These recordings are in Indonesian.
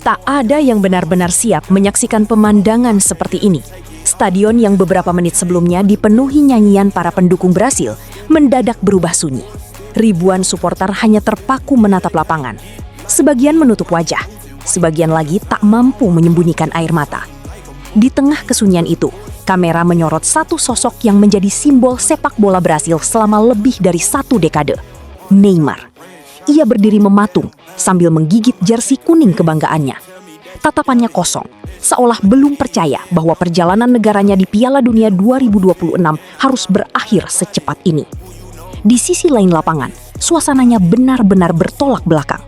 Tak ada yang benar-benar siap menyaksikan pemandangan seperti ini. Stadion yang beberapa menit sebelumnya dipenuhi nyanyian para pendukung Brasil mendadak berubah sunyi. Ribuan supporter hanya terpaku menatap lapangan. Sebagian menutup wajah, sebagian lagi tak mampu menyembunyikan air mata. Di tengah kesunyian itu, kamera menyorot satu sosok yang menjadi simbol sepak bola Brasil selama lebih dari 1 dekade. Neymar. Ia berdiri mematung sambil menggigit jersey kuning kebanggaannya. Tatapannya kosong, seolah belum percaya bahwa perjalanan negaranya di Piala Dunia 2026 harus berakhir secepat ini. Di sisi lain lapangan, suasananya benar-benar bertolak belakang.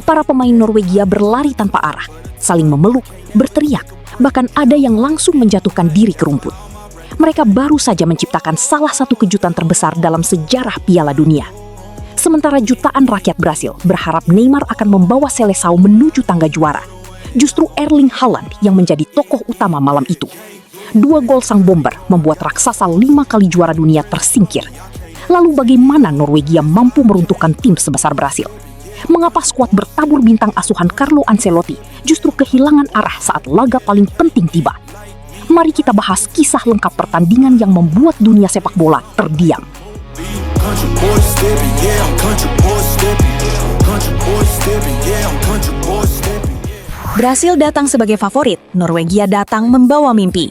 Para pemain Norwegia berlari tanpa arah, saling memeluk, berteriak, bahkan ada yang langsung menjatuhkan diri ke rumput. Mereka baru saja menciptakan salah satu kejutan terbesar dalam sejarah Piala Dunia. Sementara jutaan rakyat Brasil berharap Neymar akan membawa Seleção menuju tangga juara, justru Erling Haaland yang menjadi tokoh utama malam itu. 2 gol sang bomber membuat raksasa 5 kali juara dunia tersingkir. Lalu bagaimana Norwegia mampu meruntuhkan tim sebesar Brasil? Mengapa skuad bertabur bintang asuhan Carlo Ancelotti justru kehilangan arah saat laga paling penting tiba? Mari kita bahas kisah lengkap pertandingan yang membuat dunia sepak bola terdiam. Brasil datang sebagai favorit, Norwegia datang membawa mimpi.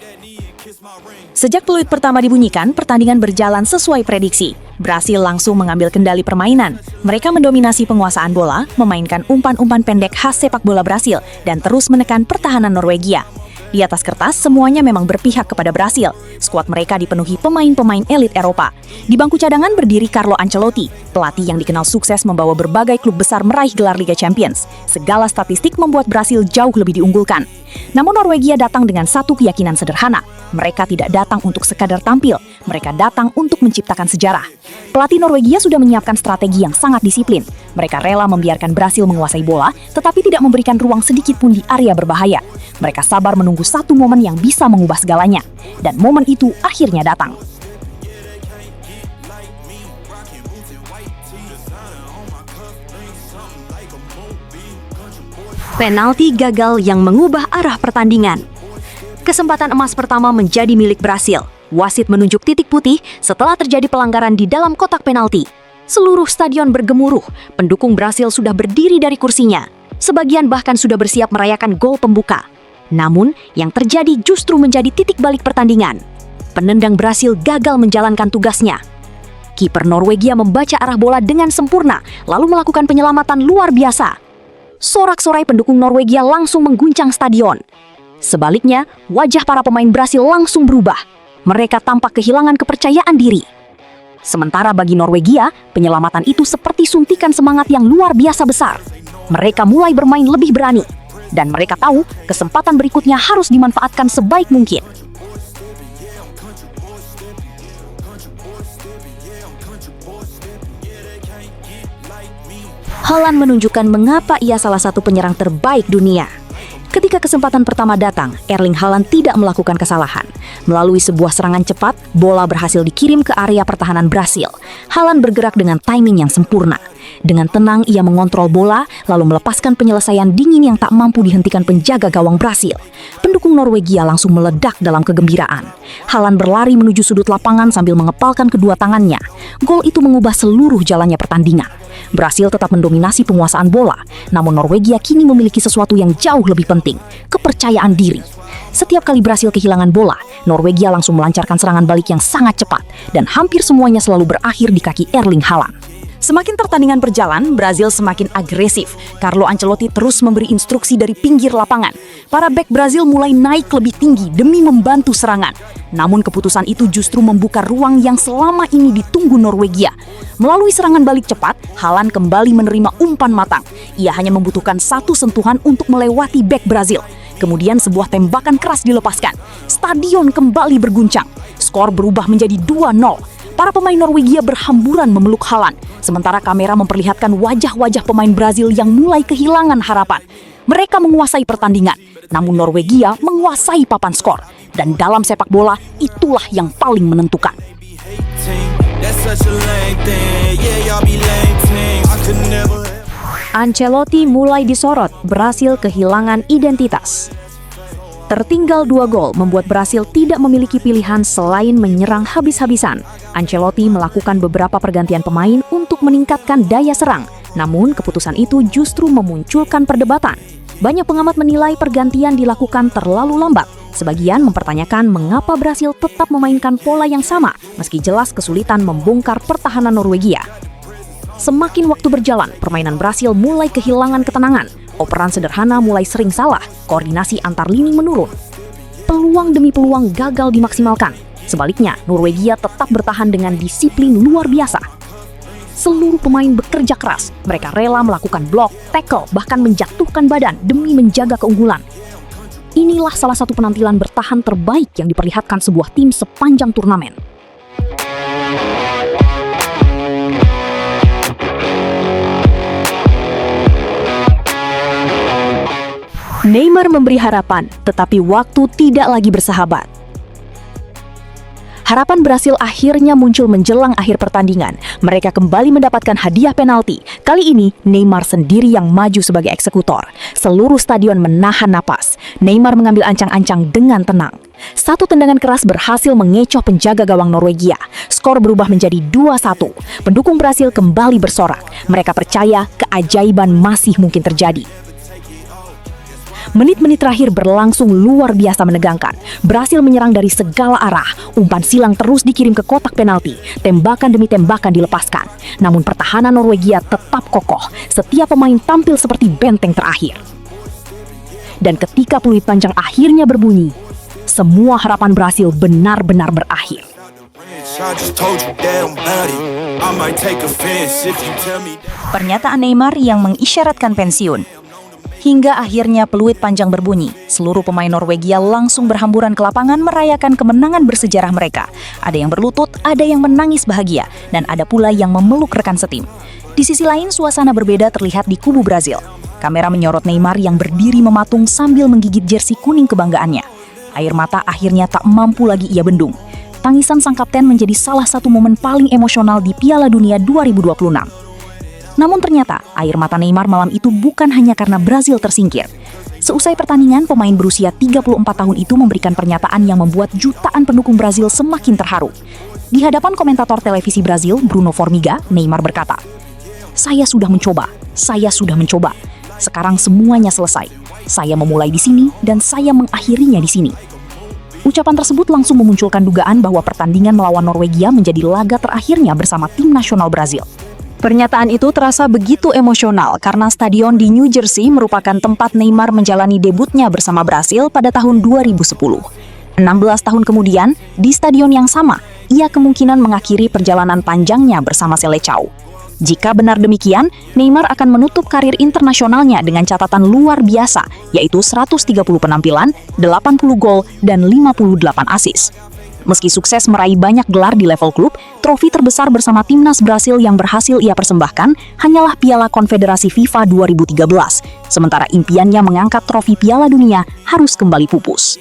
Sejak peluit pertama dibunyikan, pertandingan berjalan sesuai prediksi. Brasil langsung mengambil kendali permainan. Mereka mendominasi penguasaan bola, memainkan umpan-umpan pendek khas sepak bola Brasil, dan terus menekan pertahanan Norwegia. Di atas kertas, semuanya memang berpihak kepada Brasil. Skuad mereka dipenuhi pemain-pemain elit Eropa. Di bangku cadangan berdiri Carlo Ancelotti, pelatih yang dikenal sukses membawa berbagai klub besar meraih gelar Liga Champions. Segala statistik membuat Brasil jauh lebih diunggulkan. Namun Norwegia datang dengan satu keyakinan sederhana. Mereka tidak datang untuk sekadar tampil, mereka datang untuk menciptakan sejarah. Pelatih Norwegia sudah menyiapkan strategi yang sangat disiplin. Mereka rela membiarkan Brasil menguasai bola, tetapi tidak memberikan ruang sedikit pun di area berbahaya. Mereka sabar menunggu satu momen yang bisa mengubah segalanya. Dan momen itu akhirnya datang. Penalti gagal yang mengubah arah pertandingan. Kesempatan emas pertama menjadi milik Brasil. Wasit menunjuk titik putih setelah terjadi pelanggaran di dalam kotak penalti. Seluruh stadion bergemuruh, pendukung Brasil sudah berdiri dari kursinya. Sebagian bahkan sudah bersiap merayakan gol pembuka. Namun, yang terjadi justru menjadi titik balik pertandingan. Penendang Brasil gagal menjalankan tugasnya. Kiper Norwegia membaca arah bola dengan sempurna, lalu melakukan penyelamatan luar biasa. Sorak-sorai pendukung Norwegia langsung mengguncang stadion. Sebaliknya, wajah para pemain Brasil langsung berubah. Mereka tampak kehilangan kepercayaan diri. Sementara bagi Norwegia, penyelamatan itu seperti suntikan semangat yang luar biasa besar. Mereka mulai bermain lebih berani. Dan mereka tahu kesempatan berikutnya harus dimanfaatkan sebaik mungkin. Haaland menunjukkan mengapa ia salah satu penyerang terbaik dunia. Ketika kesempatan pertama datang, Erling Haaland tidak melakukan kesalahan. Melalui sebuah serangan cepat, bola berhasil dikirim ke area pertahanan Brasil. Haaland bergerak dengan timing yang sempurna. Dengan tenang, ia mengontrol bola, lalu melepaskan penyelesaian dingin yang tak mampu dihentikan penjaga gawang Brasil. Pendukung Norwegia langsung meledak dalam kegembiraan. Haaland berlari menuju sudut lapangan sambil mengepalkan kedua tangannya. Gol itu mengubah seluruh jalannya pertandingan. Brasil tetap mendominasi penguasaan bola, namun Norwegia kini memiliki sesuatu yang jauh lebih penting, kepercayaan diri. Setiap kali Brasil kehilangan bola, Norwegia langsung melancarkan serangan balik yang sangat cepat, dan hampir semuanya selalu berakhir di kaki Erling Haaland. Semakin pertandingan berjalan, Brasil semakin agresif. Carlo Ancelotti terus memberi instruksi dari pinggir lapangan. Para bek Brasil mulai naik lebih tinggi demi membantu serangan. Namun keputusan itu justru membuka ruang yang selama ini ditunggu Norwegia. Melalui serangan balik cepat, Haaland kembali menerima umpan matang. Ia hanya membutuhkan satu sentuhan untuk melewati bek Brasil. Kemudian sebuah tembakan keras dilepaskan. Stadion kembali berguncang. Skor berubah menjadi 2-0. Para pemain Norwegia berhamburan memeluk Haaland, sementara kamera memperlihatkan wajah-wajah pemain Brasil yang mulai kehilangan harapan. Mereka menguasai pertandingan, namun Norwegia menguasai papan skor. Dan dalam sepak bola, itulah yang paling menentukan. Ancelotti mulai disorot, Brasil kehilangan identitas. Tertinggal 2 gol membuat Brasil tidak memiliki pilihan selain menyerang habis-habisan. Ancelotti melakukan beberapa pergantian pemain untuk meningkatkan daya serang. Namun keputusan itu justru memunculkan perdebatan. Banyak pengamat menilai pergantian dilakukan terlalu lambat. Sebagian mempertanyakan mengapa Brasil tetap memainkan pola yang sama, meski jelas kesulitan membongkar pertahanan Norwegia. Semakin waktu berjalan, permainan Brasil mulai kehilangan ketenangan. Operan sederhana mulai sering salah, koordinasi antar lini menurun. Peluang demi peluang gagal dimaksimalkan. Sebaliknya, Norwegia tetap bertahan dengan disiplin luar biasa. Seluruh pemain bekerja keras. Mereka rela melakukan blok, tackle, bahkan menjatuhkan badan demi menjaga keunggulan. Inilah salah satu penampilan bertahan terbaik yang diperlihatkan sebuah tim sepanjang turnamen. Neymar memberi harapan, tetapi waktu tidak lagi bersahabat. Harapan Brasil akhirnya muncul menjelang akhir pertandingan. Mereka kembali mendapatkan hadiah penalti. Kali ini, Neymar sendiri yang maju sebagai eksekutor. Seluruh stadion menahan napas. Neymar mengambil ancang-ancang dengan tenang. Satu tendangan keras berhasil mengecoh penjaga gawang Norwegia. Skor berubah menjadi 2-1. Pendukung Brasil kembali bersorak. Mereka percaya keajaiban masih mungkin terjadi. Menit-menit terakhir berlangsung luar biasa menegangkan. Brasil menyerang dari segala arah. Umpan silang terus dikirim ke kotak penalti. Tembakan demi tembakan dilepaskan. Namun pertahanan Norwegia tetap kokoh. Setiap pemain tampil seperti benteng terakhir. Dan ketika peluit panjang akhirnya berbunyi, semua harapan Brasil benar-benar berakhir. Pernyataan Neymar yang mengisyaratkan pensiun. Hingga akhirnya peluit panjang berbunyi, seluruh pemain Norwegia langsung berhamburan ke lapangan merayakan kemenangan bersejarah mereka. Ada yang berlutut, ada yang menangis bahagia, dan ada pula yang memeluk rekan setim. Di sisi lain, suasana berbeda terlihat di kubu Brasil. Kamera menyorot Neymar yang berdiri mematung sambil menggigit jersey kuning kebanggaannya. Air mata akhirnya tak mampu lagi ia bendung. Tangisan sang kapten menjadi salah satu momen paling emosional di Piala Dunia 2026. Namun ternyata, air mata Neymar malam itu bukan hanya karena Brasil tersingkir. Seusai pertandingan, pemain berusia 34 tahun itu memberikan pernyataan yang membuat jutaan pendukung Brasil semakin terharu. Di hadapan komentator televisi Brasil, Bruno Formiga, Neymar berkata, "Saya sudah mencoba. Sekarang semuanya selesai. Saya memulai di sini dan saya mengakhirinya di sini." Ucapan tersebut langsung memunculkan dugaan bahwa pertandingan melawan Norwegia menjadi laga terakhirnya bersama tim nasional Brasil. Pernyataan itu terasa begitu emosional karena stadion di New Jersey merupakan tempat Neymar menjalani debutnya bersama Brasil pada tahun 2010. 16 tahun kemudian, di stadion yang sama, ia kemungkinan mengakhiri perjalanan panjangnya bersama Selecao. Jika benar demikian, Neymar akan menutup karir internasionalnya dengan catatan luar biasa, yaitu 130 penampilan, 80 gol, dan 58 assist. Meski sukses meraih banyak gelar di level klub, trofi terbesar bersama timnas Brasil yang berhasil ia persembahkan hanyalah Piala Konfederasi FIFA 2013. Sementara impiannya mengangkat trofi Piala Dunia harus kembali pupus.